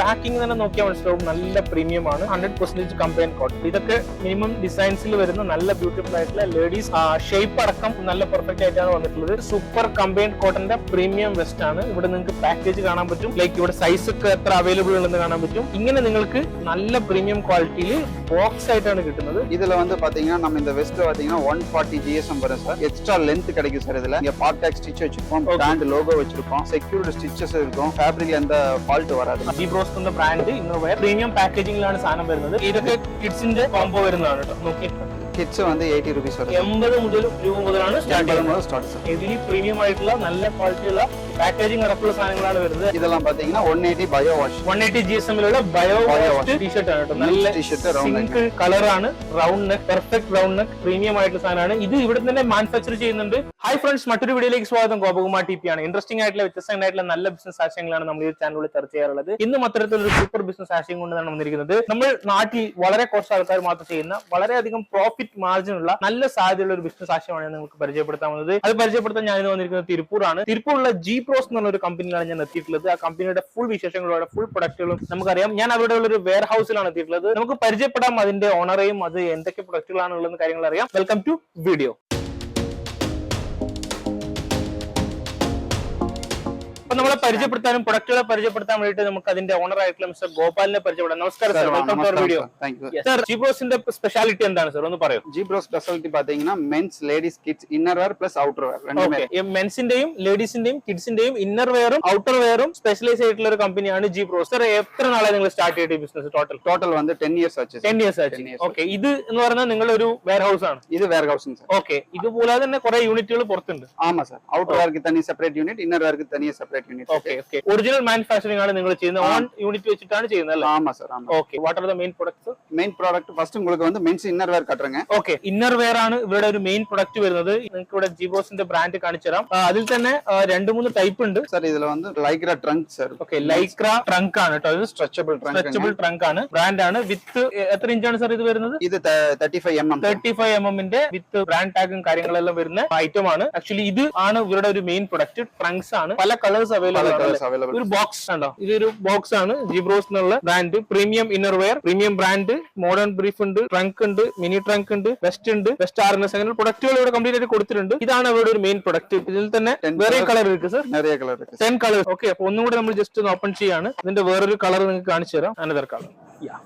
Packing തന്നെ നോക്കിയാൽ മനസ്സിലാവും നല്ല പ്രീമിയം ആണ്. 100% കമ്പൈൻഡ് കോട്ടൺ. ഇതൊക്കെ മിനിമം ഡിസൈൻസിൽ വരുന്ന നല്ല ബ്യൂട്ടിഫുൾ ആയിട്ടുള്ള ലേഡീസ് ഷേപ്പ് അടക്കം നല്ല പെർഫെക്റ്റ് ആയിട്ടാണ് വന്നിട്ടുള്ളത്. സൂപ്പർ കമ്പൈൻഡ് കോട്ടന്റെ പ്രീമിയം വെസ്റ്റ് ആണ്. ഇവിടെ നിങ്ങൾക്ക് പാക്കേജ് കാണാൻ പറ്റും. ലൈക്ക് ഇവിടെ സൈസ് ഒക്കെ എത്ര അവൈലബിൾ ഉണ്ടെന്ന് കാണാൻ പറ്റും. ഇങ്ങനെ നിങ്ങൾക്ക് നല്ല പ്രീമിയം ക്വാളിറ്റിയിൽ ബോക്സ് ആയിട്ടാണ് കിട്ടുന്നത്. இதுல வந்து பாத்தீங்கன்னா நம்ம இந்த வெஸ்ட்ல பாத்தீங்கன்னா 140 GSM வரும் சார். எக்ஸ்ட்ரா லென்த் கிடைக்கும் சார். இதுல இங்க பார்ட் டாக் ஸ்டிச் வச்சிருப்போம், பிராண்ட் லோகோ வச்சிருப்போம், செக்யூர்டு ஸ்டிச்சஸ் இருக்கும், ஃபேப்ரிக்ல எந்த ஃபால்ட் வராது. GBROS എന്ന ബ്രാൻഡ് ഇന്നോവെയർ പ്രീമിയം പാക്കേജിംഗിലാണ് സാധനം വരുന്നത്. ഇതൊക്കെ കിഡ്സിന്റെ കോംബോ വരുന്നതാണ് കേട്ടോ. നോക്കി കിഡ്സ് வந்து 80 രൂപീസ് വരും. 80 മുതൽ രൂപ മുതലാണ് സ്റ്റാർട്ട്. ഇതിൽ പ്രീമിയം ആയിട്ടുള്ള നല്ല ക്വാളിറ്റിയുള്ള പാക്കേജിംഗ് അടക്കമുള്ള സാധനങ്ങളാണ് വരുന്നത്. ഇതെല്ലാം പാത്തീங்கன்னா 180 ബയോ വാഷ്, 180 GSM-ലുള്ള ബയോ വാഷ് ടീഷർട്ട് ആണ് കേട്ടോ. നല്ല സിംഗിൾ കളർ ആണ്, round neck, perfect round neck, premium ആയിട്ടുള്ള സാധനമാണ്. ഇത് ഇവിടെ തന്നെ മാനുഫാക്ചർ ചെയ്യുന്നുണ്ട്. ഹായ് ഫ്രണ്ട്സ്, മറ്റൊരു വീഡിയോയിലേക്ക് സ്വാഗതം. ഗോപകുമാർ TP ആണ്. ഇൻട്രസ്റ്റിംഗ് ആയിട്ടുള്ള വ്യത്യസ്തമായിട്ടുള്ള നല്ല ബിസിനസ് ആശയങ്ങളാണ് നമ്മൾ ഈ ചാനലിൽ ചർച്ച ചെയ്യാറുള്ളത്. ഇന്നും അത്തരത്തിലൊരു സൂപ്പർ ബിസിനസ് ആശയം കൊണ്ടാണ് വന്നിരിക്കുന്നത്. നമ്മൾ നാട്ടിൽ വളരെ കുറച്ച് ആൾക്കാർ മാത്രം ചെയ്യുന്ന വളരെയധികം പ്രോഫിറ്റ് മാർജിൻ ഉള്ള നല്ല സാധ്യതയുള്ള ഒരു ബിസിനസ് ആശയമാണ് നിങ്ങൾക്ക് പരിചയപ്പെടുത്താൻ വന്നത്. അത് പരിചയപ്പെടുത്താൻ ഞാൻ ഇന്ന് വന്നിരിക്കുന്നത് തിരുപ്പൂർ ആണ്. തിരുപ്പൂരുള്ള GBROS എന്നുള്ള ഒരു കമ്പനിയിലാണ് ഞാൻ എത്തിയിട്ടുള്ളത്. ആ കമ്പനിയുടെ ഫുൾ വിശേഷങ്ങളോടെ ഫുൾ പ്രൊഡക്റ്റുകളും നമുക്കറിയാം. ഞാൻ അവിടെ ഉള്ള ഒരു വെയർ ഹൗസിലാണ് എത്തിയിട്ടുള്ളത്. നമുക്ക് പരിചയപ്പെടാം അതിന്റെ ഓണറേയും അത് എന്തൊക്കെ പ്രൊഡക്റ്റുകളാണ് ഉള്ളതെന്ന് കാര്യങ്ങൾ അറിയാം. Welcome to video. അപ്പൊ നമ്മളെ പരിചയപ്പെടുത്താനും പ്രൊഡക്റ്റുകളെ പരിചയപ്പെടുത്താൻ വേണ്ടിയിട്ട് നമുക്ക് അതിന്റെ ഓണർ ആയിട്ടുള്ള മിസ്റ്റർ ഗോപാലിനെ പരിചയപ്പെടാം. നമസ്കാരം sir, welcome to video. Sir, GBROSന്റെ സ്പെഷ്യാലിറ്റി എന്താണ് സർ, ഒന്ന് പറയൂ. GBROS സ്പെഷ്യാലിറ്റി പാത്തീங்கன்னா men's, ladies, kids inner wear plus outer wear രണ്ടുമേ. മെൻസിന്റെയും ലേഡീസിന്റെയും കിഡ്സിന്റെയും ഇന്നർ വെയറും ഔട്ടർ വെയറും സ്പെഷ്യലൈസ് ആയിട്ടുള്ള ഒരു കമ്പനിയാണ് GBROS. സർ, എത്ര നാളെ നിങ്ങൾ സ്റ്റാർട്ട് ചെയ്ത ബിസിനസ്? ടോട്ടൽ வந்து 10 ഇയേഴ്സ് ആச்சு. 10 ഇയേഴ്സ് ആச்சு. ഓക്കെ, ഇത് എന്ന് പറഞ്ഞാൽ നിങ്ങളുടെ ഒരു വെയർ ഹൗസ് ആണ്? ഇത് വെയർ ഹൗസ് ആണ്. ഓക്കെ, ഇതുപോലെ തന്നെ കുറെ യൂണിറ്റുകൾ പുറത്തുണ്ട്? ആമാ സർ. ഔട്ടർ വെയർക്ക് തനി സെപ്പറേറ്റ് യൂണിറ്റ്, ഇന്നർ വെയർക്ക് തനി separate unit. Okay okay, original manufacturing ആണ് നിങ്ങൾ ചെയ്യുന്നത്? ഓൺ യൂണിറ്റ് വെച്ചിട്ടാണ് ചെയ്യുന്നത് അല്ലേ? ആമാ sir. Okay, what are the main products? Main product first உங்களுக்கு வந்து മെൻസ് ഇന്നർ വെയർ കട്ടറங்க. ഓക്കെ, ഇന്നർ വെയർ ആണ് ഇവിടെ ഒരു മെയിൻ പ്രൊഡക്റ്റ് വരുന്നത്. നിങ്ങൾക്ക് ഇവിടെ GBROSന്റെ ബ്രാൻഡ് കാണിച്ചു തരാം. അതിൽ തന്നെ 2-3 ടൈപ്പ് ഉണ്ട് സർ. ഇതിൽ வந்து Lycra trunk sir. Okay, Lycra trunk ആണ് കേട്ടോ. ഇത് സ്ട്രെച്ചബിൾ ട്രങ്ക് ആണ്, ബ്രാൻഡ് ആണ്. വിത്ത് എത്ര ഇഞ്ചാണ് സർ ഇത് വരുന്നത്? ഇത് 35 mm ന്റെ വിത്ത് ബ്രാൻഡ് ടാഗും കാര്യങ്ങളെല്ലാം വരുന്ന ഐറ്റം ആണ്. ആക്ച്വലി ഇത് ആണ് ഇവരുടെ ഒരു മെയിൻ പ്രൊഡക്റ്റ്. ട്രങ്ക്സ് ആണ്, പല കളേഴ്സ് അവൈലബിൾ ആണ്. ഒരു ബോക്സ് ഉണ്ടോ? ഇതൊരു ബോക്സ് ആണ്. GBROS എന്നുള്ള brand premium innerwear, premium brand, modern brief ഉണ്ട്, ട്രങ്ക് ഉണ്ട്, മിനി ട്രങ്ക് ഉണ്ട്, വെസ്റ്റ് ഉണ്ട്, വെസ്റ്റ് ആർനെസ്, അങ്ങനെ പ്രൊഡക്റ്റുകൾ ഇവിടെ കംപ്ലീറ്റ് ആയിട്ട് കൊടുത്തിട്ടുണ്ട്. ഇതാണ് അവരുടെ ഒരു മെയിൻ പ്രൊഡക്റ്റ്. ഇതിൽ തന്നെ വേറെ കളർ ഇருக்கு സർ? 10 കളർ. ഓക്കെ, അപ്പൊ ഒന്നും കൂടെ നമ്മൾ ജസ്റ്റ് ഒന്ന് ഓപ്പൺ ചെയ്യാണ്. ഇതിന്റെ വേറൊരു കളർ നിങ്ങൾക്ക് കാണിച്ചു തരാം. Another colour.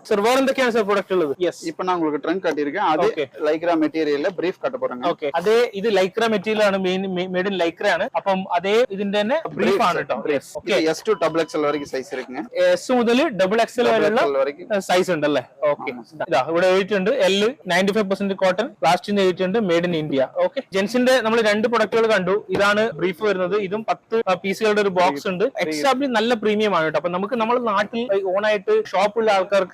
സർ, വേറെ എന്തൊക്കെയാണ് സർ പ്രൊഡക്റ്റ് ഉള്ളത്? യെസ്, ഇപ്പൊ ഞാൻ உங்களுக்கு ട്രങ്ക് കാട്ടിയിരിக்கேன். അത് ലൈക്ര മെറ്റീരിയലിലെ ബ്രീഫ് കട്ട പോறாங்க. ഓക്കെ, അതേ ഇത് ലൈക്ര മെറ്റീരിയൽ ആണ്, മെയ്ഡ് ഇൻ ലൈക്ര ആണ്. അപ്പം അതേ ഇതിന്റെ തന്നെ ബ്രീഫ് ആണ് കേട്ടോ. ഓക്കെ, S to XXL വരെയും സൈസ് இருக்குங்க. S മുതൽ XXL വരെയുള്ള സൈസ് ഉണ്ട് അല്ലേ? ഓക്കെ, ഇതാ ഇവിടെ എഴുതിയിട്ടുണ്ട് L 95% കോട്ടൺ, ലാസ്റ്റിന്റെ എഴുതിയിട്ടുണ്ട് മെയ്ഡ് ഇൻ ഇന്ത്യ. ഓക്കെ, ജെൻസിന്റെ നമ്മൾ 2 പ്രൊഡക്റ്റുകൾ കണ്ടു. ഇതാണ് ബ്രീഫ് വരുന്നത്. ഇതും 10 പീസുകളുടെ ഒരു ബോക്സ് ഉണ്ട്. എക്സ്ട്രാബ്ലി നല്ല പ്രീമിയം ആണ് കേട്ടോ. അപ്പൊ നമുക്ക് നമ്മുടെ നാട്ടിൽ ഓണായിട്ട് ഷോപ്പുള്ള ആൾക്കാർക്ക്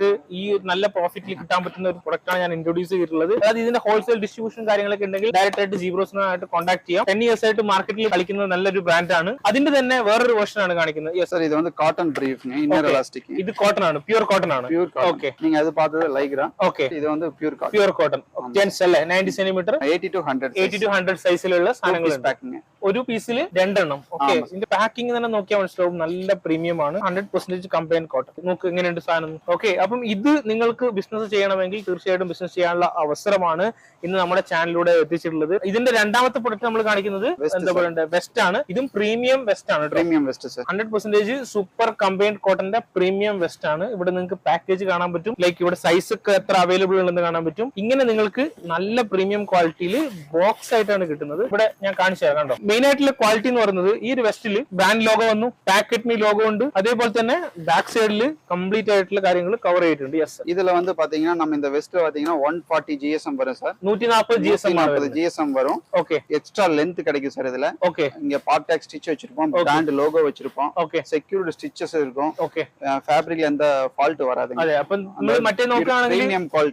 ഈ നല്ല പ്രോഫിറ്റിൽ കിട്ടാൻ പറ്റുന്ന ഒരു പ്രൊഡക്റ്റ് ആണ് ഞാൻ ഇൻട്രോഡ്യൂസ് ചെയ്തിട്ടുള്ളത്. അതായത് ഇതിന്റെ ഹോൾസെയിൽ ഡിസ്ട്രിബ്യൂഷൻ കാര്യങ്ങളൊക്കെ ഉണ്ടെങ്കിൽ ഡയറക്റ്റ് ആയിട്ട് GBROSനായിട്ട് കോൺടാക്ട് ചെയ്യാം. 10 ഇയേഴ്സ് ആയിട്ട് മാർക്കറ്റിൽ കളിക്കുന്ന നല്ലൊരു ബ്രാൻഡ് ആണ്. അതിന്റെ തന്നെ വേറൊരു വേർഷൻ ആണ് കാണിക്കുന്നത്. യെസ് സർ, ഇത് வந்து காட்டன் ബ്രീഫ് ഇന്നർ എലാസ്റ്റിക്. ഇത് കോട്ടൺ ആണ്, പ്യൂർ കോട്ടൺ ആണ്. ഓക്കെ, നിങ്ങൾ അത് பார்த்தது ലൈക്ര. ഓക്കെ, ഇത് வந்து പ്യൂർ കോട്ടൺ. ജെൻസ് അല്ലേ? 90 സെന്റിമീറ്റർ, 80 to 100 സൈസിലുള്ള സാധനങ്ങൾ. ഒരു പീസിൽ 2 എണ്ണം. ഓക്കെ, ഇതിന്റെ പാക്കിംഗ് തന്നെ നോക്കിയാൽ മനസ്സിലാവും നല്ല പ്രീമിയം ആണ്. 100% കമ്പൈൻഡ് കോട്ടൺ. നോക്ക് എങ്ങനെയുണ്ട് സാധനം. ഓക്കെ, അപ്പം ഇത് നിങ്ങൾക്ക് ബിസിനസ് ചെയ്യണമെങ്കിൽ തീർച്ചയായിട്ടും ബിസിനസ് ചെയ്യാനുള്ള അവസരമാണ് ഇന്ന് നമ്മുടെ ചാനലിലൂടെ എത്തിച്ചിട്ടുള്ളത്. ഇതിന്റെ രണ്ടാമത്തെ പ്രൊഡക്റ്റ് നമ്മൾ കാണിക്കുന്നത് എന്താ പറയുക, വെസ്റ്റ് ആണ്. ഇതും പ്രീമിയം വെസ്റ്റ് ആണ്. പ്രീമിയം വെസ്റ്റ് 100% സൂപ്പർ കമ്പൈൻഡ് കോട്ടന്റെ പ്രീമിയം വെസ്റ്റ് ആണ്. ഇവിടെ നിങ്ങൾക്ക് പാക്കേജ് കാണാൻ പറ്റും. ലൈക്ക് ഇവിടെ സൈസ് ഒക്കെ എത്ര അവൈലബിൾ ഉണ്ടെന്ന് കാണാൻ പറ്റും. ഇങ്ങനെ നിങ്ങൾക്ക് നല്ല പ്രീമിയം ക്വാളിറ്റിയിൽ ബോക്സ് ആയിട്ടാണ് കിട്ടുന്നത്. ഇവിടെ ഞാൻ കാണിച്ചു തരാം. കണ്ടോ, മെയിൻ ആയിട്ടുള്ള ക്വാളിറ്റി എന്ന് പറയുന്നത് ഈ ഒരു വെസ്റ്റിൽ ബ്രാൻഡ് ലോഗോ വന്നു, പാക്കറ്റ് മീ ലോഗോ ഉണ്ട്. അതേപോലെ തന്നെ ബാക്ക് സൈഡിൽ കംപ്ലീറ്റ് ആയിട്ടുള്ള കാര്യങ്ങൾ കവർ ചെയ്തിട്ടുണ്ട്. യെസ്, இதுல வந்து பாத்தீங்கன்னா நம்ம இந்த வெஸ்ட்ல பாத்தீங்கன்னா 140 GSM வரும் சார். 140 GSM வரும். ஓகே, எக்ஸ்ட்ரா லென்த் கிடைக்கும் சார் இதுல. ஓகே, இங்க பார்ட் டாக் ஸ்டிச் வச்சிருப்போம், பிராண்ட் லோகோ வச்சிருப்போம். ஓகே, செக்யூர்டு ஸ்டிச்சஸ் இருக்கும். ஓகே, ஃபேப்ரிக்ல எந்த ஃபால்ட் வராது. அதே அப்ப நம்ம மറ്റേ നോക്കുകയാണെങ്കിൽ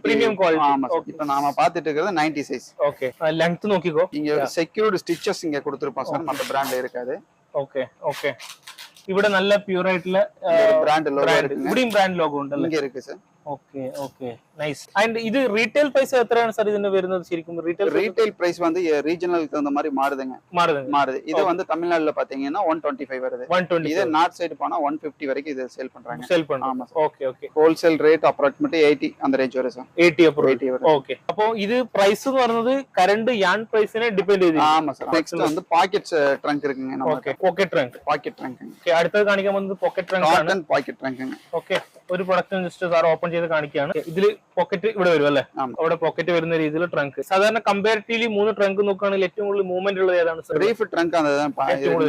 பிரீமியம் குவாலிட்டி. ஆமா, இப்போ நாம பாத்துட்டு இருக்கிறது 90 சைஸ். ஓகே, லெங்த் നോക്കിക്കോ. இங்க செக்யூர்டு ஸ்டிச்சஸ் இங்க கொடுத்திருப்போம் சார், மத்த பிராண்ட்ல இருக்காது. ഓക്കെ ഓക്കെ, ഇവിടെ നല്ല പ്യൂർ ആയിട്ടുള്ള ബ്രാൻഡ് ലോഗോ ഇവിടെയും ബ്രാൻഡ് ലോഗോ ഉണ്ടല്ലോ. ഇങ്ങനെ ഇருக்கு sir. Okay okay nice. And ഇത് റീറ്റെയിൽ പ്രൈസ് എത്രയാണ് സാർ ഇതിന്റെ വരുന്നത് ശരിക്കും? ரீட்டைல் பிரைஸ் வந்து ரீஜனலுக்கு தகுந்த மாதிரி மாறுது. இது வந்து தமிழ்நாடுல பாத்தீங்கன்னா 125 வருது. 120. இதே நார்த் சைடு போனா 150 வரைக்கும் இது சேல் பண்றாங்க. ஆமா. Okay okay. Wholesale rate approximately 80 அந்த ரேஞ்ச் வரும் சார். 80 வரும். ஓகே. அப்போ இது பிரைஸ் ன்னு പറയുന്നത് കറണ്ട് യാൻ പ്രൈസിനെ ഡിപെൻഡ് ചെയ്തിരിക്കും. ஆமா சார். நெக்ஸ்ட் வந்து பாக்கெட்ஸ் ட்ரங்க் இருக்குங்க நம்ம. Okay pocket trunk. ഓക്കെ അടുത്തത് കാണിക്കാൻ പോകുന്നത് പോക്കറ്റ് ട്രങ്ക് ആണ്. காட்டன் பாக்கெட் ட்ரங்க்ங்க. ഓക്കെ ഒരു പ്രൊഡക്റ്റ് ജസ്റ്റ് സാർ ഓപ്പൺ ചെയ്ത് കാണിക്കുകയാണ്. ഇതിൽ പോക്കറ്റ് ഇവിടെ വരും അല്ലേ? അവിടെ പോക്കറ്റ് വരുന്ന രീതിയിൽ ട്രങ്ക്. സാധാരണ കമ്പാരിറ്റീവ്ലി 3 ട്രങ്ക് നോക്കുകയാണെങ്കിൽ ഏറ്റവും കൂടുതൽ മൂവ്മെന്റ് ഉള്ളത് ഏതാണ് സാർ? பிரீஃப் ட்ரங்க் அதுதான்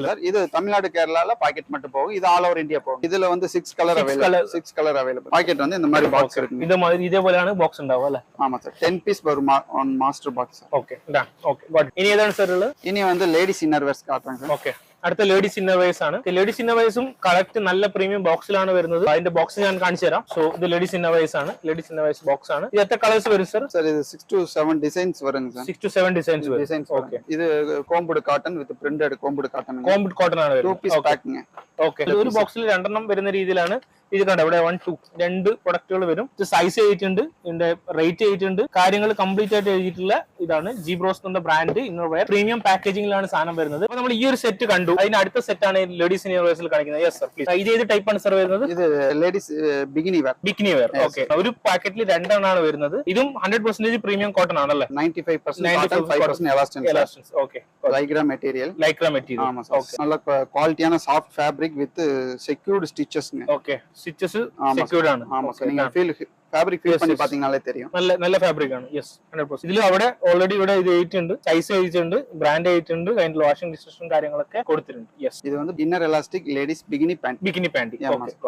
சார். இது தமிழ்நாடு கேரளால பாக்கெட் மட்டும் போகும். இது ஆல் ஓவர் இந்தியா போகும். இதுல வந்து 6 கலர் அவைலபிள். பாக்கெட் வந்து இந்த மாதிரி பாக்ஸ் இருக்கு. இந்த மாதிரி இதேപോലെയാണ് ബോക്സ് ഉണ്ടാവുക അല്ലേ? ஆமா சார். 10 பீஸ் வரும் on master box. Okay done. Okay got. ഇനി ഏതാണ് സാർ ഉള്ളത്? ഇനി வந்து ലേഡീസ് ഇന്നർ വെയർസ് കാട്ടാണ് സാർ. ഓക്കെ അടുത്ത ലേഡീസ് ഇന്നർവേഴ്സ് ആണ്. ലേഡീസ് ഇന്നർവേഴ്സും കറക്റ്റ് നല്ല പ്രീമിയം ബോക്സിലാണ് വരുന്നത്. അതിന്റെ ബോക്സ് ഞാൻ കാണിച്ചു തരാം. സോ ഇത് ലേഡീസ് ഇന്നർവേഴ്സ് ആണ്. ലേഡീസ് ഇന്നർവേഴ്സ് ബോക്സ് ആണ്. ഇത് എത്ര കളേഴ്സ് വരും സർ? സാർ ഇത് 6 to 7 ഡിസൈൻസ് വരും സാർ. 6 to 7 ഡിസൈൻസ് വരും. ഓക്കെ. ഇത് combed cotton with printed combed cotton. Combed cotton ആണ് വരുന്നത്. 2 പീസ് പാക്കിംഗ്. ഓക്കെ. ഒരു ബോക്സിൽ രണ്ടെണ്ണം വരുന്ന രീതിയിലാണ് ഇത് കണ്ട. ഇവിടെ 1 2 രണ്ട് പ്രൊഡക്റ്റുകൾ വരും. ഇത് സൈസ് എഴുതിയിട്ടുണ്ട്, ഇതിന്റെ റേറ്റ് എഴുതിയിട്ടുണ്ട്, കാര്യങ്ങൾ കംപ്ലീറ്റ് ആയിട്ട് എഴുതിയിട്ടുള്ള ഇതാണ് GBROS എന്ന ബ്രാൻഡ് ഇന്നർവെയർ. പ്രീമിയം പാക്കേജിംഗിലാണ് സാധനം വരുന്നത്. അപ്പൊ നമ്മൾ ഈ ഒരു സെറ്റ് കണ്ടു. അതിന് അടുത്ത സെറ്റ് ആണ് ലേഡീസ് ഇന്നർവേഴ്സിൽ കാണിക്കുന്നത്. Yes sir please. ഇത് ഏത് ടൈപ്പ് ആണ് സർ വരുന്നത്? ഇത് ലേഡീസ് ബിക്കിനി വെയർ. ഓക്കെ. ഒരു പാക്കറ്റിൽ രണ്ടെണ്ണമാണ് വരുന്നത്. ഇതും 100% പ്രീമിയം കോട്ടൺ ആണല്ലേ? 95% cotton, 5% elastin. Okay. Lycra material. ആമാ സാർ. നല്ല ക്വാളിറ്റിயான சாஃப்ட் ஃபேப்ரிக் வித் செக்யூர்ட் ஸ்டிச்சஸ்ங்க. ഓക്കെ. സ്റ്റിച്ചസ് സെക്യൂർഡ് ആണ്. ஆமா சார். நீங்க ഫാബ്രിക് ഫീൽ பண்ணி பாத்தீங்கனாலே தெரியும். നല്ല ഫാബ്രിക് ആണ്. യെസ് 100%. ഇതിൽ അവിടെ ഓൾറെഡി ഇവിടെ ഇത് എഴുതിയിട്ടുണ്ട്, സൈസ് എഴുതിയിട്ടുണ്ട്, ബ്രാൻഡ് എഴുതിയിട്ടുണ്ട്, അതിന്റെ വാഷിംഗ് ഡിസ്ട്രിബ്യൂഷൻ കാര്യങ്ങളൊക്കെ കൊടുത്തിട്ടുണ്ട്. യെസ്. ഇത് வந்து inner elastic ladies bikini pant.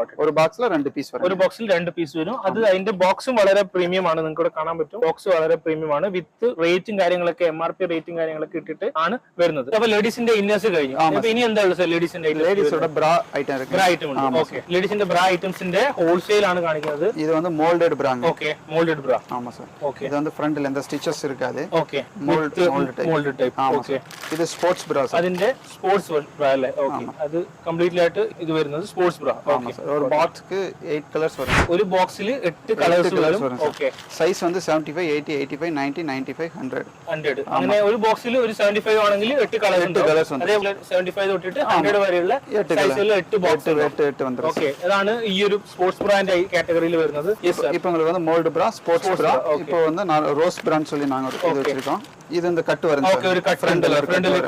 Okay. ഒരു ബോക്സിൽ 2 പീസ് വരും. ഒരു ബോക്സിൽ 2 പീസ് വരും. അത് അതിന്റെ ബോക്സും വളരെ പ്രീമിയം ആണ്. നിങ്ങൾക്ക് ഇവിടെ കാണാൻ പറ്റും. ബോക്സ് വളരെ പ്രീമിയം ആണ്. വിത്ത് റേറ്റും കാര്യങ്ങളൊക്കെ MRP റേറ്റും കാര്യങ്ങളൊക്കെ ഇട്ടിട്ട് ആണ് വരുന്നത്. അപ്പൊ ലേഡീസിന്റെ ഇന്നേഴ്സ് കഴിഞ്ഞു. അപ്പൊ ഇനി എന്താ ഉള്ളത് ലേഡീസിന്റെ? ലേഡീസോட ബ്രാ ഐറ്റം ഉണ്ട്. ഓക്കെ. ലേഡീസിന്റെ ബ്രാ ഐറ്റംസിന്റെ ഹോൾസെയിൽ ആണ് കാണിക്കുന്നത്. ഇത് வந்து മോൾഡഡ് ബ്രാ. ഓക്കെ. molded bra. ஆமா சார். ஓகே. இது வந்து ஃப்ரண்ட்ல இந்த ஸ்டிச்சஸ் இருக்காது. ஓகே. molded type. ஓகே. இது ஸ்போர்ட்ஸ் bra சார். അതിന്റെ സ്പോർട്സ് bra അല്ലേ? ഓക്കേ. അത് കംപ്ലീറ്റ്ലി ആയിട്ട് ഇത് വരുന്നത് സ്പോർട്സ് bra. ஆமா சார். ஒரு பாக்ஸ்க்கு 8 கலர்ஸ் வரும். ഒരു ബോക്സിൽ 8 കളേഴ്സ് വരും. ഓക്കേ. സൈസ് வந்து 75 80 85 90 95 100. അങ്ങനെ ഒരു ബോക്സിൽ ഒരു 75 ആണെങ്കിൽ 8 കളേഴ്സ് ഉണ്ട്. അതേപോലെ 75 തൊട്ടിട്ട് 100 വരെയുള്ള സൈസിൽ 8 ബോക്സ് വരും. ഓക്കേ. അതാണ് ഈ ഒരു സ്പോർട്സ് ബ്രാൻഡ് കാറ്റഗറിയിൽ വരുന്നത്. Yes sir. இப்போ உங்களுக்கு வந்து mold bra, sports bra. இப்போ வந்து ரோஸ் பிராண்ட் சொல்லி நாங்க ஒரு இது வச்சிருக்கோம். இது இந்த கட் வரும். ஓகே. ஒரு கட் ஃப்ரண்ட்ல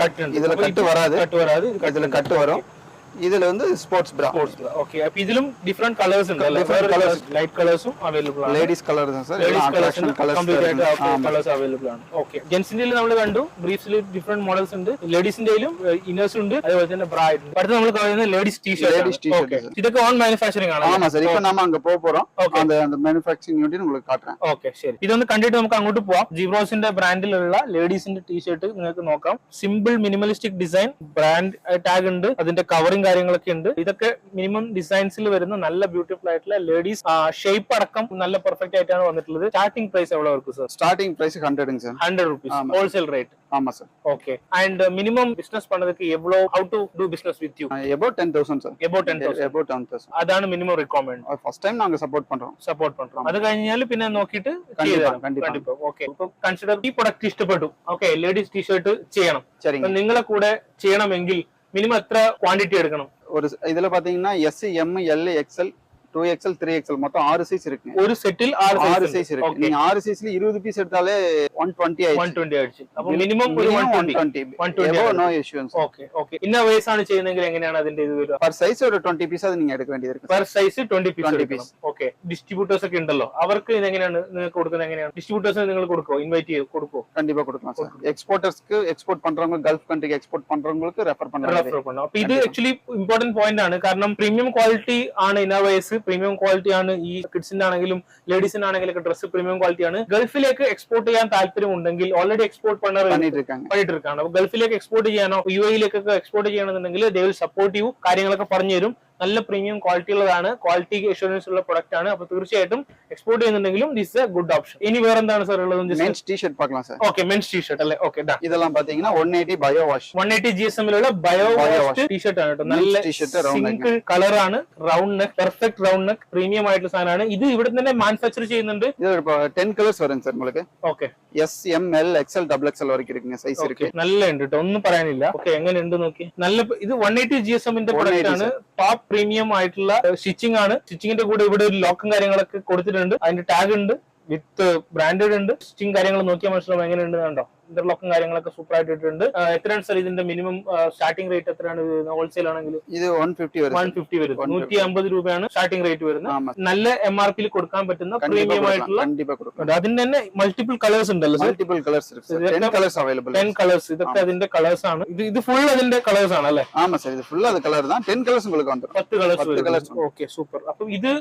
கட் ഉണ്ട്. இதுல கட் வராது. இதுல கட் வரும். ഇതിൽ வந்து സ്പോർട്സ് ബ്രാ. ഓക്കേ. അപ്പോൾ ഇതിലും ഡിഫറെന്റ് കളേഴ്സ് ഉണ്ട് അല്ലേ? ലൈറ്റ് കളേഴ്സും അവൈലബിൾ ആണ്. ലേഡീസ് കളേഴ്സ് ആണ് സർ. അട്രാക്ഷൻ കളേഴ്സ് അവൈലബിൾ ആണ്. ഓക്കേ. ജെന്റ്സിന്റെ നമ്മൾ കണ്ടു ബ്രീഫ്സിൽ ഡിഫറെന്റ് മോഡൽസ് ഉണ്ട്. ലേഡീസിന്റെയിലും ഇന്നേഴ്സ് ഉണ്ട്, അതുപോലെ തന്നെ ബ്രാ ഉണ്ട്. അടുത്ത നമ്മൾ കാണുന്നത് ലേഡീസ് ടീ-ഷർട്ട്. ഇതൊക്കെ ഓൺ മാനുഫാക്ചറിംഗ് ആണ്. ஆமா சார். இப்போ நாம அங்க போக போறோம். அந்த മാനുഫാക്ചറിംഗ് യൂണിറ്റ് உங்களுக்கு കാട്ടുறேன். ഓക്കേ ശരി. ഇതൊന്ന് കണ്ടിട്ട് നമുക്ക് അങ്ങോട്ട് പോവാം. GBROSന്റെ ബ്രാൻഡിലുള്ള ലേഡീസിന്റെ ടീ-ഷർട്ട് നിങ്ങൾക്ക് നോക്കാം. Simple minimalistic design, brand tag ഉണ്ട്, അതിന്റെ കവറിംഗ് കാര്യങ്ങളൊക്കെ ഉണ്ട്. ഇതൊക്കെ മിനിമം ഡിസൈൻസിൽ വരുന്ന നല്ല ബ്യൂട്ടിഫുൾ ആയിട്ടുള്ള ലേഡീസ് ഷേപ്പ് അടക്കം നല്ല പെർഫെക്റ്റ് ആയിട്ടാണ് വന്നിട്ടുള്ളത്. സ്റ്റാർട്ടിംഗ് പ്രൈസ് എവിടെ വരും sir? Starting price 100 sir. 100 rupees wholesale rate. ஆமா sir. Okay. And minimum business பண்ணதுக்கு எவ்வளவு how to do business with you? about 10,000 sir. about 10,000 അതാണ് മിനിമം റിക്വയർമെന്റ്. ഫസ്റ്റ് ടൈം നാങ്ക സപ്പോർട്ട് പண்றோம். അത് കഴിഞ്ഞാൽ പിന്നെ നോക്കിയിട്ട് കണ്ടിപ്പോ. ഓക്കെ. ഇപ്പൊ കൺസിഡർ ഈ പ്രൊഡക്റ്റ് ഇഷ്ടപ്പെട്ടു. ഓക്കെ. ലേഡീസ് ടീ-ഷർട്ട് ചെയ്യണം. നിങ്ങളെ കൂടെ ചെയ്യണമെങ്കിൽ മിനിമം എത്ര ക്വാണ്ടിറ്റി എടുക്കണം? ஒரு இதுல பாத்தீங்கன்னா S M L XL 2XL 3XL மொத்தம் 6 சைஸ் இருக்கு. ஒரு செட்டில் 6 சைஸ் இருக்கு. நீங்க 6 சைஸ்ல 20 பீஸ் எடுத்தாலே 120 ആയിடுச்சு. അപ്പോൾ മിനിമം ഒരു 120 നോ ഇഷ്യൂസ്. ഓക്കേ. ഇന്ന വയസ്സാണ് ചെയ്യുന്നതെങ്കിൽ എങ്ങനെയാണ് അതിന്റെ ഇത് വരിക? per size ഒരു 20 പീസ് അത് നിങ്ങൾ എടുக்க വേണ്ടിയിരിക്കും. per size 20 piece. Okay. Distributors ഒക്കെ ഉണ്ടല്ലോ, അവർക്ക് ഇത് എങ്ങനെയാണ് നിങ്ങൾക്ക് കൊടുക്കുന്നത്? എങ്ങനെയാണ് ഡിസ്ട്രിബ്യൂട്ടേഴ്സിനെ നിങ്ങൾ കൊടുക്കോ? ഇൻവൈറ്റ് ചെയ്യോ? കൊടുക്കോ? കண்டிപ്പാ കൊടുക്കണം സാർ. എക്സ്പോർട്ടേഴ്സ്ക്ക് എക്സ്പോർട്ട് പண்றவங்க ഗൾഫ് കൺട്രിക്ക് എക്സ്പോർട്ട് പண்றவங்களுக்கு റെഫർ பண்ணலாம். അപ്പോൾ ഇത് ആക്ച്വലി ഇമ്പോർട്ടന്റ് പോയിന്റ് ആണ്. കാരണം പ്രീമിയം ക്വാളിറ്റി ആണ് ഇന്നോവേഴ്സ്. പ്രീമിയം ക്വാളിറ്റി ആണ് ഈ കിഡ്സിന്റെ ആണെങ്കിലും ലേഡീസിന്റെ ആണെങ്കിലും ഡ്രസ് പ്രീമിയം ക്വാളിറ്റി ആണ്. ഗൾഫിലേക്ക് എക്സ്പോർട്ട് ചെയ്യാൻ താല്പര്യം ഉണ്ടെങ്കിൽ ഓൾറെഡി എക്സ്പോർട്ട് பண்ணிட்டு இருக்காங்க. ഗൾഫിലേക്ക് എക്സ്പോർട്ട് ചെയ്യാനോ UAE ലേക്കൊക്കെ എക്സ്പോർട്ട് ചെയ്യണമെന്നുണ്ടെങ്കിൽ ദേ വിൽ സപ്പോർട്ട് യു. കാര്യങ്ങളൊക്കെ പറഞ്ഞു തരും. നല്ല പ്രീമിയം ക്വാളിറ്റി ഉള്ളതാണ്, ക്വാളിറ്റി അഷുറൻസ് ഉള്ള പ്രൊഡക്റ്റ് ആണ്. അപ്പൊ തീർച്ചയായിട്ടും എക്സ്പോർട്ട് ചെയ്യുന്നുണ്ടെങ്കിലും ദിസ് എ ഗുഡ് ഓപ്ഷൻ. ഇനി വേറെ എന്താണ് സാർ ഉള്ളത്? മെൻസ് ടീഷർട്ട് பார்க்கலாம் சார். ഓക്കെ, മെൻസ് ടീഷർട്ട് അല്ലേ? ഓക്കെ, ഇതെല്ലാം പാത്തീங்கன்னா 180 ബയോ വാഷ്, 180 GSM ലുള്ള ബയോ വാഷ് ടീഷർട്ട് ആണ് കേട്ടോ. നല്ല സിംഗിൾ കളർ ആണ്, round neck, perfect round neck, premium ആയിട്ടുള്ള സാധനമാണ്. ഇത് ഇവിടെ തന്നെ മാനുഫാക്ചർ ചെയ്യുന്നുണ്ട്. ഇത് 10 കളേഴ്സ് വരും സാർ உங்களுக்கு. Okay, S, M, L, XL, double XL വரைக்கும் இருக்குங்க സൈസ് இருக்கு. നല്ല ഉണ്ട് കേട്ടോ, ഒന്നും പറയാനില്ല. ഓക്കെ, എങ്ങനെ ഉണ്ട് നോക്കി. നല്ല ഇത് 180 GSM ന്റെ പ്രൊഡക്റ്റ് ആണ്. ടോപ്പ് പ്രീമിയം ആയിട്ടുള്ള സ്റ്റിച്ചിങ് ആണ്. സ്റ്റിച്ചിങ്ങിന്റെ കൂടെ ഇവിടെ ഒരു ലോക്കും കാര്യങ്ങളൊക്കെ കൊടുത്തിട്ടുണ്ട്. അതിന്റെ ടാഗ് ഉണ്ട്, വിത്ത് ബ്രാൻഡഡ് ഉണ്ട്. സ്റ്റിച്ചിങ് കാര്യങ്ങൾ നോക്കിയാൽ മനസ്സിലാവും എങ്ങനെയുണ്ട് കണ്ടോ. ഇന്റർലോക്കും കാര്യങ്ങളൊക്കെ സൂപ്പർ ആയിട്ട് ഇട്ടിട്ടുണ്ട്. എത്രയാണ് സാർ ഇതിന്റെ മിനിമം സ്റ്റാർട്ടിംഗ് റേറ്റ്? എത്രയാണ് ഹോൾസെയിൽ ആണെങ്കിൽ? ഇത് 150 വരും. 150 രൂപയാണ് സ്റ്റാർട്ടിംഗ് റേറ്റ് വരുന്നത്. നല്ല MRP കൊടുക്കാൻ പറ്റുന്ന പ്രീമിയം ആയിട്ടുള്ള. അതിന്റെ തന്നെ മൾട്ടിപ്പിൾ കളേഴ്സ് ഉണ്ടല്ലോ, മൾട്ടിപ്പിൾ കളേഴ്സ്, 10 കളേഴ്സ്. ഇതൊക്കെ അതിന്റെ കളേഴ്സ് ആണ്. ഇത് ഫുൾ അതിന്റെ കളേഴ്സ് ആണ് അല്ലേ? ഇത് ഫുൾ അത് colour 10 colours 10 colours. Okay, super. അപ്പൊ ഇത്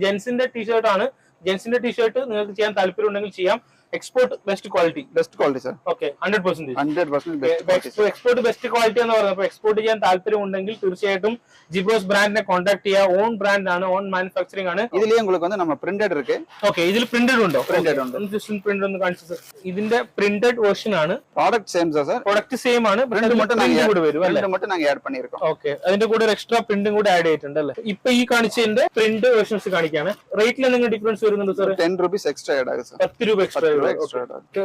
ജെൻസിന്റെ ടീഷർട്ട് ആണ്. ജെൻസിന്റെ ടീഷർട്ട് നിങ്ങൾക്ക് ചെയ്യാൻ താല്പര്യം ഉണ്ടെങ്കിൽ ചെയ്യാം. Export best quality sir. Okay, 100% export best quality എന്ന് പറയുന്നത്. എക്സ്പോർട്ട് ചെയ്യാൻ താല്പര്യം ഉണ്ടെങ്കിൽ തീർച്ചയായിട്ടും GBROS ബ്രാൻഡിനെ കോൺടാക്ട് ചെയ്യുക. ഓൺ ബ്രാൻഡ് ആണ്, ഓൺ മാനുഫാക്ചറിംഗ് ആണ്. ഇതിലേ உங்களுக்கு வந்து நம்ம printed இருக்கு. ഓക്കെ, ഇതിൽ പ്രിന്റഡ് ഉണ്ടോ? പ്രിന്റഡ് ഉണ്ട്. പ്രിന്റ് ഒന്ന് കാണിച്ചു സർ. ഇതിന്റെ പ്രിന്റഡ് വെർഷൻ ആണ്. Product same sir. Product same ആണ്. പ്രിന്റ് மட்டும் நாங்க കൂടി വരും അല്ലേ? പ്രിന്റ് மட்டும் நாங்க ആഡ് பண்ணியிருக்கோம். ഓക്കെ, അതിന്റെ കൂടെ ഒരു എക്സ്ട്രാ പ്രിന്റും കൂടി ആഡ് ചെയ്തിട്ടുണ്ട് അല്ലേ? ഇപ്പൊ ഈ കാണിച്ചതിന്റെ പ്രിന്റ് വെർഷൻസ് കാണിക്കാണ്. റേറ്റിൽ എന്തെങ്കിലും ഡിഫറൻസ് വരുന്നുണ്ട് സർ? 10 രൂപീസ് എക്സ്ട്രാ ആഡ് ആകും സർ. 10 രൂപ എക്സ്ട്രാ.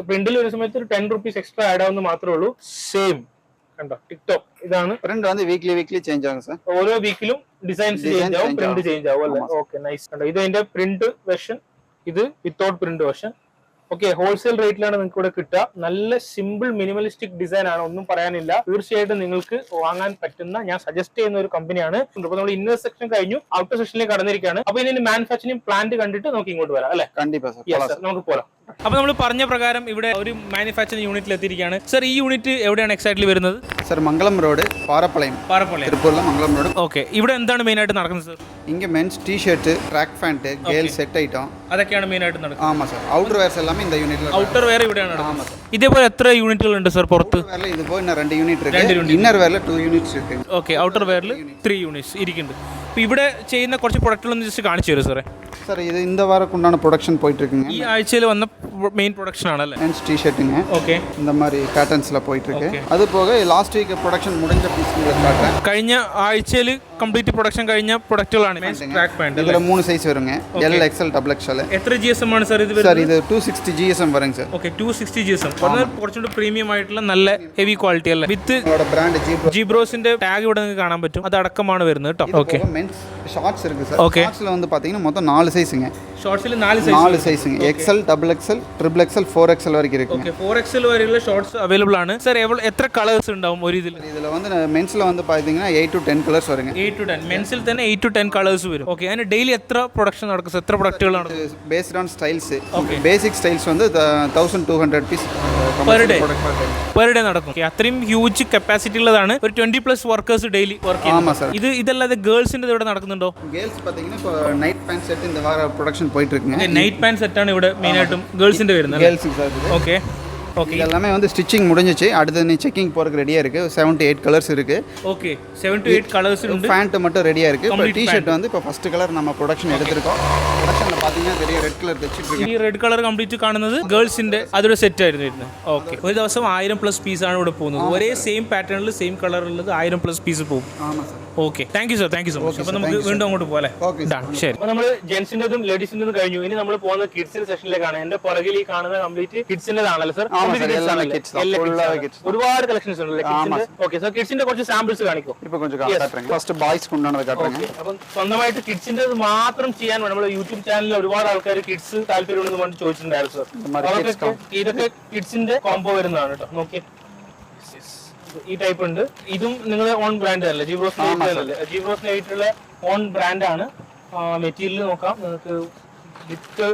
പ്രിന്റിൽ ഒരു സമയത്ത് 10 രൂപീസ് എക്സ്ട്രാ ആഡ് ആവുന്ന മാത്രമേ ഉള്ളൂ. സെയിം കണ്ടോ, ടിക്ടോക്ക്. ഇതാണ് പ്രിന്റ് വന്ന് വീക്ക്ലി ചേഞ്ച് ആകും സർ. ഓരോ വീക്കിലും ഡിസൈൻസ് ചേഞ്ച് ആവും, പ്രിന്റ് ചേഞ്ച് ആവും അല്ലേ? Okay, nice. കണ്ടോ, ഇത് അതിന്റെ പ്രിന്റ് വെർഷൻ, ഇത് without print version. Okay, wholesale റേറ്റിലാണ് നിങ്ങൾക്ക് ഇവിടെ കിട്ടുക. നല്ല സിമ്പിൾ മിനിമലിസ്റ്റിക് ഡിസൈൻ ആണ്, ഒന്നും പറയാനില്ല. തീർച്ചയായിട്ടും നിങ്ങൾക്ക് വാങ്ങാൻ പറ്റുന്ന, ഞാൻ സജസ്റ്റ് ചെയ്യുന്ന ഒരു കമ്പനിയാണ്. അപ്പൊ നമ്മൾ ഇന്നർ സെക്ഷൻ കഴിഞ്ഞു, ഔട്ടർ സെക്ഷനിലേക്ക് കടന്നിരിക്കുകയാണ്. അപ്പൊ ഇതിന്റെ മാനുഫാക്ചറിംഗ് പ്ലാന്റ് കണ്ടിട്ട് നമുക്ക് ഇങ്ങോട്ട് വരാം അല്ലെ? നമുക്ക് പോരാം. അപ്പൊ നമ്മൾ പറഞ്ഞ പ്രകാരം ഇവിടെ ഒരു മാനുഫാക്ചറിംഗ് യൂണിറ്റിൽ എത്തിയിരിക്കുകയാണ്. സർ, ഈ യൂണിറ്റ് എവിടെയാണ് എക്സാക്ട്ലി വരുന്നത്? സർ, മംഗളം റോഡ്, പാറപ്പാളയം, തിരുപ്പൂരിലെ മംഗളം റോഡ്. ഓക്കെ, ഇവിടെ എന്താണ് മെയിൻ ആയിട്ട് നടക്കുന്നത് സർ? ഇങ്ങ men's T-shirt, track pant, girl set item, അതൊക്കെയാണ് മെയിൻ ആയിട്ട് നടക്കുന്നത്. ആമാ സർ. ഔട്ടർ വെയർസ് എല്ലാം இந்த യൂണിറ്റിൽ. ഔട്ടർ വെയർ ഇവിടെയാണ് നടക്കുന്നത്. ഇതേപോലെ എത്ര യൂണിറ്റുകൾ ഉണ്ട് സർ പുറത്ത്? ഇതുപോലെ 2 യൂണിറ്റ് ഇருக்கு. ഇന്നർ വെയറിൽ 2 യൂണിറ്റ്സ് ഇருக்கு. ഓക്കെ, ഔട്ടർ വെയറിൽ 3 യൂണിറ്റ്സ് ഇരിക്കുന്നുണ്ട്. അപ്പോൾ ഇവിടെ ചെയ്യുന്ന കുറച്ച് പ്രൊഡക്റ്റുകളൊന്ന് ജസ്റ്റ് കാണിച്ചു തരും സാറേ. സാർ, ഇത് இந்த வாரக்குண்டான ப்ரொடக்ஷன் போயிட்டு இருக்குங்க. ഈ ആഴ്ചയിൽ വന്ന മെയിൻ പ്രൊഡക്ഷൻ ആണല്ലേ? மென்ஸ் டி-ஷர்ட்டுங்க. ഓക്കെ, இந்த மாதிரி பேட்டர்ன்ஸ்ல போயிட்டு இருக்கு. அது போக லாஸ்ட் வீக் ப்ரொடக்ஷன் முடிஞ்ச பீஸ் உங்களுக்கு காட்டுறேன். കഴിഞ്ഞ ആഴ്ചയിൽ കംപ്ലീറ്റ് പ്രൊഡക്ഷൻ കഴിഞ്ഞ പ്രൊഡക്റ്റുകളാണ്. ട്രാക്ക് പാന്റ് ഇതിൽ 3 സൈസ് വരുங்க. L, XL, double XL. എത്ര GSM ആണ് സാർ ഇത് വരുന്നത്? സാർ, ഇത് 260 GSM വരും സാർ. Okay, 260 GSM. കുറച്ചുകൂടി പ്രീമിയം ആയിട്ടുള്ള നല്ല ഹെവി ക്വാളിറ്റി അല്ലേ? വിത്ത് ബ്രാൻഡ് GBROSന്റെ ടാഗ് ഇവിടെ നിങ്ങൾക്ക് കാണാൻ പറ്റും. അത് അടക്കമാണ് വരുന്നത് കേട്ടോ. ഓക്കെ, മെൻസ് ഷോർട്സ് இருக்கு சார். ഷോർട്സിൽ வந்து பாத்தீங்கன்னா மொத்தம் 4 சைஸ்ங்க. ഷോർട്സിൽ 4 സൈസുங்க. XL, double XL, triple XL, 4XL വரைக்கும் இருக்கு. ഓക്കെ, 4XL വരെയുള്ള ഷോർട്സ് അവൈലബിൾ ആണ് സാർ. എത്ര കളേഴ്സ് ഉണ്ടാവും ഒരു ഇതിൽ? ഇതിൽ வந்து മെൻസിൽ வந்து பாத்தீங்கன்னா 8 to 10 കളേഴ്സ് വരുங்க. 8 to 10 മെൻസിൽ തന്നെ 8 to 10 കളേഴ്സ് വരും. ഓക്കെ, അതിന് ഡെയിലി എത്ര പ്രൊഡക്ഷൻ നടക്കും? എത്ര പ്രൊഡക്റ്റുകൾ നടക്കും? Based on styles. Basic styles வந்து 1200 പീസ് പെർ ഡേ നടക്കും. അത്രയും ഹ്യൂജ് കപ്പാസിറ്റി ഉള്ളതാണ്. ഒരു 20+ വർക്കേഴ്സ് ഡെയിലി വർക്ക് ചെയ്യും. ഇതല്ലാതെ ഗേൾസിന്റെ ഇവിടെ നടക്കുന്നുണ്ടോ? ഗേൾസ് பாத்தீங்கன்னா നൈറ്റ് പാന്റ് സെറ്റ് இந்த வார ப்ரொடக்ஷன் போயிட்டு இருக்குங்க. നൈറ്റ് പാന്റ് സെറ്റ് ആണ് ഇവിടെ മെയിൻ ആയിട്ടും ഗേൾസിന്റെ വരുന്നത്. ഓക്കെ, ஓகே எல்லாமே வந்து ஸ்டிச்சிங் முடிஞ்சிச்சு. அடுத்து நீ செக்கிங் போறதுக்கு ரெடியா இருக்கு. 7 to 8 கலர்ஸ் இருக்கு. ஓகே 7 to 8 கலர்ஸ் இருக்கு. பேண்ட் மட்டும் ரெடியா இருக்கு. இப்போ டி-ஷர்ட் வந்து இப்போ ஃபர்ஸ்ட் கலர் நம்ம ப்ரொடக்ஷன் எடுத்துறோம். ப்ரொடക്ഷനിൽ பாத்தீங்கன்னா பெரிய ரெட் கலர் വെച്ചിട്ടുണ്ട്. ഈ റെഡ് കളർ കംപ്ലീറ്റ് കാണുന്നത് ഗേൾസിന്റെ അതൊരു സെറ്റ് ആയിരുന്നു വരുന്നത്. ഓക്കെ ഒരു ദിവസം 1000+ പീസ് ആണ് ഇവിടെ പോകുന്നത്. ഒരേ സെയിം പാറ്റേണിൽ സെയിം കളറിലുള്ളത് 1000+ പീസ് പോകും. ആമാ sir. Okay thank you sir, thank you so much. അപ്പോൾ നമുക്ക് വീണ്ടും അങ്ങോട്ട് പോകാം. ശരി, അപ്പോൾ നമ്മൾ ജെന്റ്സിന്റെതും ലേഡീസിന്റെതും കഴിഞ്ഞു. ഇനി നമ്മൾ പോകുന്ന കിഡ്സിന്റെ സെക്ഷനിലേക്കാണ്. എന്റെ പുറകിൽ ഈ കാണുന്ന കംപ്ലീറ്റ് കിഡ്സിന്റെതാണല്ലോ സർ? ഒരുപാട് കളക്ഷൻസ് ഉണ്ട്. ഓക്കെ സോ കിഡ്സിന്റെ കുറച്ച് സാമ്പിൾസ് കാണിക്കോ? ഇപ്പൊ ഫസ്റ്റ് ബോയ്സ് കൊണ്ടാണ് കാട്ടുന്നത്. അപ്പം സ്വന്തമായിട്ട് കിഡ്സിന്റെ മാത്രം ചെയ്യാൻ നമ്മുടെ യൂട്യൂബ് ചാനലിൽ ഒരുപാട് ആൾക്കാർ കിഡ്സ് താല്പര്യമുണ്ടെന്ന് പറഞ്ഞ് ചോദിച്ചിട്ടുണ്ടായിരുന്നു സർ. ഇതൊക്കെ കിഡ്സിന്റെ കോംബോ വരുന്നതാണ് കേട്ടോ. നോക്കി ഈ ടൈപ്പ് ഉണ്ട്. ഇതും നിങ്ങളുടെ ഓൺ ബ്രാൻഡ് അല്ലേ? GBROS ആയിട്ടുള്ള ഓൺ ബ്രാൻഡാണ്. മെറ്റീരിയൽ നോക്കാം നിങ്ങൾക്ക്. വിത്ത്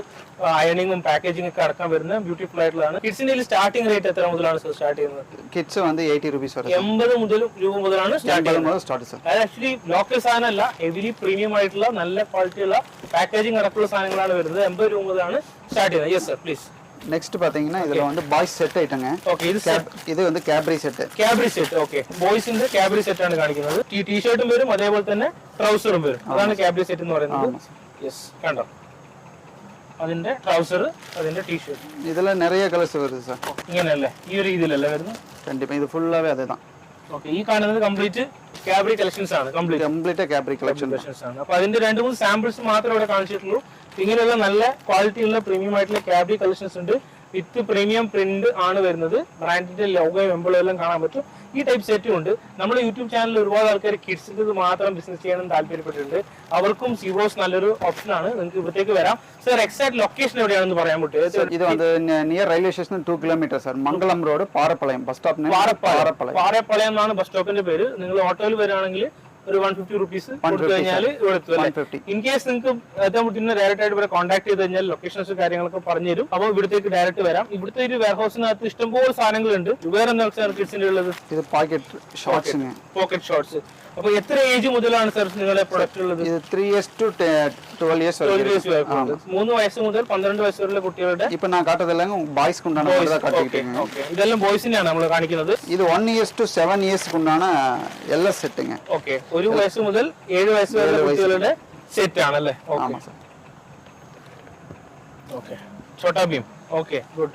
അയണിങ്ങും പാക്കേജിംഗ് ഒക്കെ അടക്കം വരുന്ന ബ്യൂട്ടിഫുൾ ആയിട്ടുള്ളതാണ്. കിഡ്സിന്റെ സ്റ്റാർട്ടിംഗ് റേറ്റ് എത്ര മുതലാണ് സ്റ്റാർട്ട് ചെയ്യുന്നത്? കിഡ്സ് വന്ന് 80 രൂപീസ് 80 രൂപ മുതലാണ് സ്റ്റാർട്ട് ചെയ്യുന്നത്. അത് ആക്ച്വലി ലോക്കൽ സാധനമല്ല, ഹെവിലി പ്രീമിയം ആയിട്ടുള്ള നല്ല ക്വാളിറ്റി ഉള്ള പാക്കേജിംഗ് അടക്കമുള്ള സാധനങ്ങളാണ് വരുന്നത്. 80 രൂപ മുതലാണ് സ്റ്റാർട്ട് ചെയ്യുന്നത്. Yes sir please. நெக்ஸ்ட் பாத்தீங்கன்னா இதுல வந்து பாய்ஸ் செட் ஐட்டங்க. ഓക്കേ ഇത് வந்து capri set. Capri set okay. ബോയ്സിന്റെ കാബ്രി സെറ്റ് ആണ് കാണിക്കുന്നത്. ടീ-ഷർട്ടും വരും അതേപോലെ തന്നെ ട്രൗസറും വരും. അതാണ് കാബ്രി സെറ്റ് എന്ന് പറയുന്നത്. യെസ് കണ്ടോ. അതിന്റെ ട്രൗസർ അതിന്റെ ടീ-ഷർട്ട്. ഇതില് நிறைய കളേഴ്സ് വരുന്നു സർ. ഇങ്ങനെയല്ലേ ഈ ഒരു രീതിയിലല്ലേ വരുന്നത്? കണ്ടിപ്പാ ഇത് ഫുള്ളാവേ അതേതാ. ഓക്കേ ഈ കാണുന്നത് കംപ്ലീറ്റ് കാബ്രി കളക്ഷൻസ് ആണ്. കംപ്ലീറ്റ് കാബ്രി കളക്ഷൻസ് ആണ്. അപ്പോൾ അതിന്റെ 2-3 സാമ്പിൾസ് മാത്രമേ ഇവിടെ കാണിച്ചിട്ടുള്ളൂ. ഇങ്ങനെയുള്ള നല്ല ക്വാളിറ്റിയുള്ള പ്രീമിയം ആയിട്ടുള്ള കാബ്രി കളക്ഷൻസ് ഉണ്ട്. വിത്ത് പ്രീമിയം പ്രിന്റ് ആണ് വരുന്നത്. ബ്രാൻഡിന്റെ ലോഗോയും എംബ്ലവും എല്ലാം കാണാൻ പറ്റും. ഈ ടൈപ്പ് സെറ്റും ഉണ്ട്. നമ്മുടെ യൂട്യൂബ് ചാനലിൽ ഒരുപാട് ആൾക്കാർ കിഡ്സിന്റെ മാത്രം ബിസിനസ് ചെയ്യണം താല്പര്യപ്പെട്ടിട്ടുണ്ട്. അവർക്കും GBROS നല്ലൊരു ഓപ്ഷൻ ആണ്. നിങ്ങൾക്ക് ഇവിടത്തേക്ക് വരാം. സർ എക്സാക്ട് ലൊക്കേഷൻ എവിടെയാണെന്ന് പറയാൻ പറ്റുമോ? ഇത് வந்து near railway station 2 kilometre sir. Mangalam road Parappalayam bus stop. Parappalayam എന്നാണ് ബസ് സ്റ്റോപ്പിന്റെ പേര്. നിങ്ങൾ ഓട്ടോയിൽ വരികയാണെങ്കിൽ ഒരു 150 റുപ്പീസ് കൊടുത്തു കഴിഞ്ഞാൽ ഇവിടെ എത്തും. ഇൻ കേസ് നിങ്ങൾക്ക് എത്താൻ പറ്റുന്ന ഡയറക്റ്റ് ആയിട്ട് ഇവിടെ കോൺടാക്ട് ചെയ്ത് കഴിഞ്ഞാൽ ലൊക്കേഷൻസ് കാര്യങ്ങളൊക്കെ പറഞ്ഞു തരും. അപ്പോൾ ഇവിടത്തേക്ക് ഡയറക്റ്റ് വരാം. ഇവിടുത്തെ ഒരു വെയർ ഹൗസിനകത്ത് ഇഷ്ടംപോലെ സാധനങ്ങളുണ്ട്. വേറെ എന്താണ് കിഡ്സിന്റെ ഉള്ളത്? ഇത് പോക്കറ്റ് ഷോർട്സ്. അപ്പൊ എത്ര ഏജ് മുതലാണ് സർ നിങ്ങളുടെ പ്രൊഡക്റ്റ് ഉള്ളത്? ഇത് 3 years to 12 years വരെ. 3 വയസ്സ് മുതൽ 12 വയസ്സ് വരെയുള്ള കുട്ടികളുടെ ഇപ്പൊ ഞാൻ കാട്ടതെല്ലാം ബോയ്സ് കൊണ്ടാണ് കാട്ടിക്കിട്ടീங்க. ഇതെല്ലാം ബോയ്സിനെയാണ് നമ്മൾ കാണിക്കുന്നത്. ഇത് 1 years to 7 years കൊണ്ടാണ് എല്ലാ സെറ്റിങ്. ഓക്കേ 1 വയസ്സ് മുതൽ 7 വയസ്സ് വരെയുള്ള കുട്ടികളുടെ സെറ്റ് ആണല്ലേ? ആമാ sir. Okay Chhota Bheem. Okay good.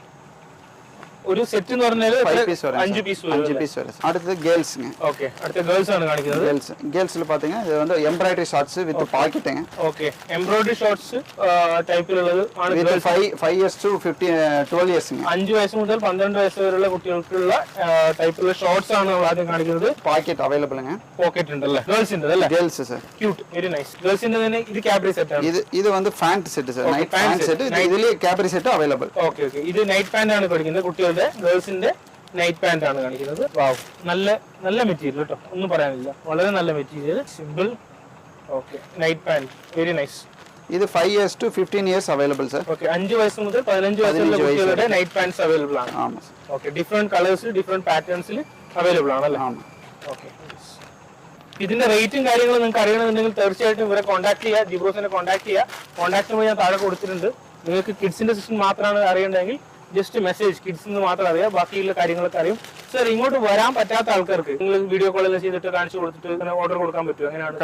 ഒരു സെറ്റ് എന്ന് പറഞ്ഞാൽ 5 പീസ് വരും. അടുത്തത് ഗേൾസ്. ഓക്കേ അടുത്ത ഗേൾസ് ആണ് കാണിക്കുന്നത്. ഗേൾസിൽ പാത്തീங்கன்னா ഇത് வந்து എംബ്രോയിഡറി ഷോർട്സ് വിത്ത് പാക്കറ്റിങ്. ഓക്കേ എംബ്രോയിഡറി ഷോർട്സ് ടൈപ്പിലുള്ളത് ആണ്. 5 years to 12 years. 5 വയസ്സ് മുതൽ 12 വയസ്സ് വരെയുള്ള കുട്ടികൾക്കുള്ള ടൈപ്പിലുള്ള ഷോർട്സ് ആണ് നമ്മൾ ആദ്യം കാണിക്കുന്നത്. പാക്കറ്റ് അവൈലബിൾ ആണ്. പോക്കറ്റ് ഉണ്ടല്ലേ? ഗേൾസിന്റെ അല്ലേ? Girls sir. Cute very nice. ഗേൾസിന്റെ തന്നെ ഇത് കാബ്രി സെറ്റ് ആണ്. ഇത് வந்து pant set sir. Night pant set. ഇതിലെ capri set available. Okay okay ഇത് നൈറ്റ് പാന്റ് ആണ് കാണിക്കുന്നത്. കുട്ടികളുടെ ഗേൾസിന്റെ നൈറ്റ് പാന്റ് ആണ് കാണിക്കുന്നത്. വാവ് നല്ല മെറ്റീരിയൽ കേട്ടോ. ഒന്നും പറയാനില്ല. വളരെ നല്ല material. Simple. Okay night pant very nice. ഇത് 5 years to 15 years available sir. Okay 5 വയസ്സ് മുതൽ 15 വയസ്സുള്ള കുട്ടികളുടെ നൈറ്റ് പാന്റ്സ് അവൈലബിൾ ആണ്. ആമാ. ഓക്കേ ഡിഫറെന്റ് കളേഴ്സ് ഡിഫറെന്റ് പാറ്റേൺസിൽ അവൈലബിൾ ആണല്ലേ? ആമാ. ഓക്കേ ഇതിന്റെ റേറ്റും കാര്യങ്ങളും നിങ്ങൾക്ക് അറിയണമെന്നുണ്ടെങ്കിൽ തീർച്ചയായിട്ടും ഇവരെ കോൺടാക്ട് ചെയ്യുക. GBROSനെ കോൺടാക്ട് ചെയ്യുക. കോൺടാക്ട് നമ്പർ ഞാൻ താഴെ കൊടുത്തിട്ടുണ്ട്. നിങ്ങൾക്ക് കിഡ്സിന്റെ സെക്ഷൻ മാത്രമാണ് അറിയേണ്ടതെങ്കിൽ ജസ്റ്റ് മെസ്സേജ് കിഡ്സിന് മാത്രം അറിയാം. ബാക്കിയുള്ള കാര്യങ്ങളൊക്കെ അറിയും. സർ ഇങ്ങോട്ട് വരാൻ പറ്റാത്ത ആൾക്കാർക്ക് നിങ്ങൾ വീഡിയോ കോളെല്ലാം ചെയ്തിട്ട് കാണിച്ചു കൊടുത്തിട്ട് ഓർഡർ കൊടുക്കാൻ പറ്റുമോ? അങ്ങനെയാണ്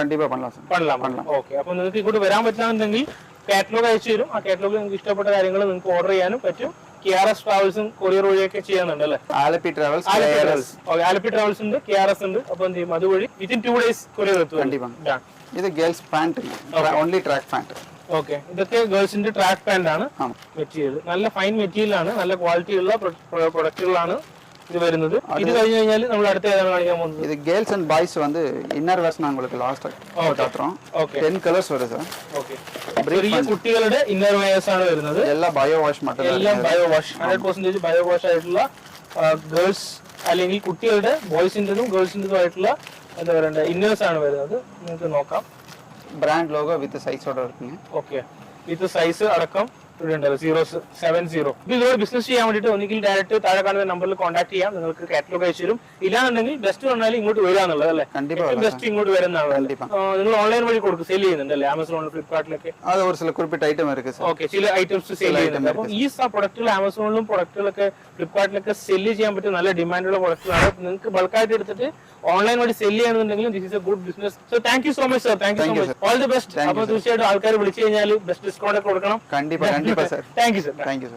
പണലാം. ഓക്കെ അപ്പൊ നിങ്ങൾക്ക് ഇങ്ങോട്ട് വരാൻ പറ്റാന്നുണ്ടെങ്കിൽ കാറ്റലോഗ് അയച്ചു തരും. ആ കാറ്റലോഗിൽ നിങ്ങൾക്ക് ഇഷ്ടപ്പെട്ട കാര്യങ്ങൾ നിങ്ങൾക്ക് ഓർഡർ ചെയ്യാനും പറ്റും. KRS ട്രാവൽസും കൊറിയർ വഴിയൊക്കെ ചെയ്യാനുണ്ട് അല്ലേ? ആലപ്പി ട്രാവൽസ് ഉണ്ട്, KRS ഉണ്ട്. അപ്പൊ എന്ത് ചെയ്യും അതുവഴി വിത്തിൻ 2 days കൊറിയർ എത്തും. ഇത് girls pant only track pant. Okay ഇതൊക്കെ ഗേൾസിന്റെ ട്രാക്ക് പാന്റ് ആണ് മെറ്റീരിയൽ. നല്ല ഫൈൻ മെറ്റീരിയൽ ആണ്. നല്ല ക്വാളിറ്റി ഉള്ള പ്രൊഡക്റ്റുകളാണ് ഇത് വരുന്നത്. ഇത് കഴിഞ്ഞ് കഴിഞ്ഞാൽ നമ്മൾ അടുത്ത ഏതാണ് കാണിക്കാൻ പോകുന്നത്? ഇത് ഗേൾസ് ആൻഡ് ബോയ്സ് வந்து இன்னர் வெர்ஷன் உங்களுக்கு லாஸ்ட் காட்றோம். ഓക്കെ 10 കളേഴ്സ് വരും സർ. ഓക്കെ ചെറിയ കുട്ടികളുടെ ഇന്നർ വെയേഴ്സ് ആണ് വരുന്നത്. എല്ലാം ബയോ വാഷ് മറ്റേ എല്ലാം ബയോ വാഷ് 100% ബയോ വാഷ് ആയിട്ടുള്ള ഗേൾസ് അല്ലെങ്കിൽ കുട്ടികളുടെ ബോയ്സിന്റെതും ഗേൾസിന്റെതും ആയിട്ടുള്ള എന്താ പറയണ്ടേ ഇന്നേഴ്സ് ആണ് വരുന്നത്. നിങ്ങൾക്ക് നോക്കാം. ബ്രാൻഡ് ലോഗോ വിത്ത് സൈസോടെ இருக்குங்க. ഓക്കെ വിത്ത് സൈസ് അടക്കം ഇവിടെയുണ്ടല്ലോ 070. ഇതുപോലെ ബിസിനസ് ചെയ്യാൻ വേണ്ടിയിട്ട് ഒന്നുകിൽ ഡയറക്റ്റ് താഴെ കാണുന്ന നമ്പറിൽ കോൺടാക്ട് ചെയ്യാം. നിങ്ങൾക്ക് കാറ്റലോഗ് അയച്ചു തരും. ഇല്ലാന്നുണ്ടെങ്കിൽ ബെസ്റ്റ് പറഞ്ഞാൽ ഇങ്ങോട്ട് വരാന്നുള്ളത് അല്ലേ? ബെസ്റ്റ് ഇങ്ങോട്ട് വരുന്നതാണ്. നിങ്ങൾ ഓൺലൈൻ വഴി കൊടുക്കും സെയിൽ ചെയ്യുന്നുണ്ടല്ലേ? ആമസോണിലും ഫ്ലിപ്കാർട്ടിലൊക്കെ അത് ഒരു ചില കുറിപ്പിട്ട ഐറ്റം ഓക്കെ ചില ഐറ്റംസ് സെയിൽ ചെയ്യുന്നുണ്ട്. അപ്പം ഈ പ്രൊഡക്റ്റുകൾ ആമസോണിലും പ്രൊഡക്റ്റുകളൊക്കെ ഫ്ലിപ്കാർട്ടിലൊക്കെ സെല്ല് ചെയ്യാൻ പറ്റും. നല്ല ഡിമാൻഡുള്ള പ്രൊഡക്റ്റുകളാണ്. നിങ്ങൾക്ക് ബൾക്കായിട്ട് എടുത്തിട്ട് ഓൺലൈൻ വഴി സെല് ചെയ്യണമെന്നുണ്ടെങ്കിലും this is a good business. So thank you so much sir. Thank you so much. All the best. അപ്പോൾ തീർച്ചയായിട്ടും ആൾക്കാർ വിളിച്ചു കഴിഞ്ഞാൽ ബെസ്റ്റ് ഡിസ്കൗണ്ട് ഒക്കെ കൊടുക്കണം. കണ്ടിപ്പാ sir. Thank you sir. Thank you sir.